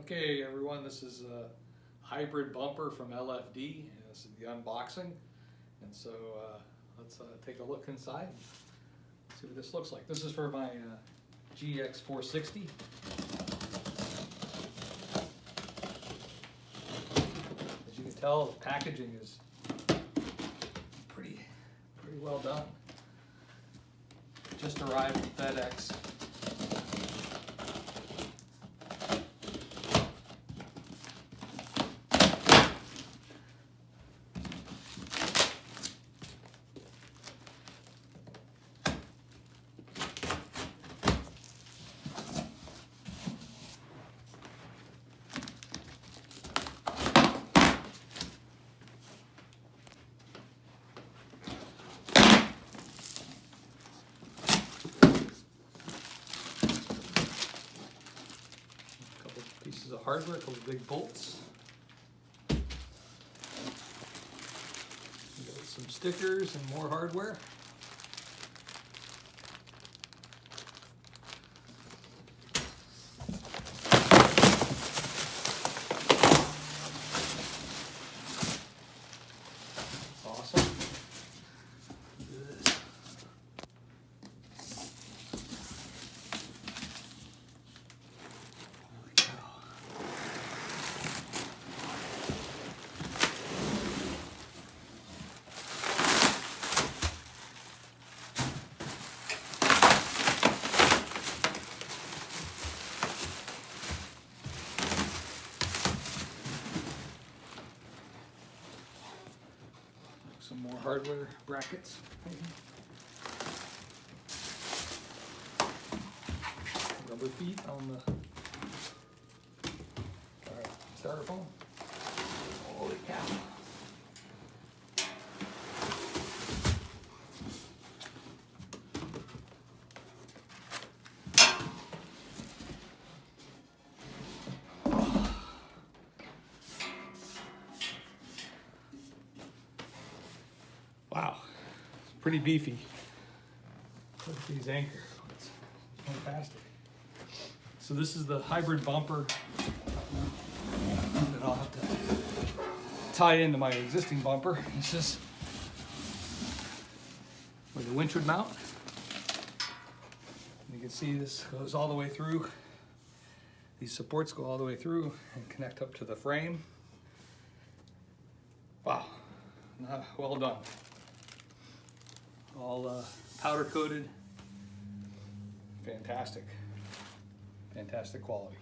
Okay, everyone, this is a hybrid bumper from LFD. This is the unboxing, and so let's take a look inside and see what this looks like. This is for my GX 460. As you can tell, the packaging is pretty well done. Just arrived from FedEx. Pieces of hardware, a couple of big bolts. We got some stickers and more hardware. That's awesome. Some more hardware brackets. Rubber feet on the styrofoam. Holy cow. Wow, it's pretty beefy. Look at these anchors. It's fantastic. So this is the hybrid bumper that I'll have to tie into my existing bumper. This is where the winch would mount. And you can see this goes all the way through. These supports go all the way through and connect up to the frame. Wow, well done. All powder coated. Fantastic quality.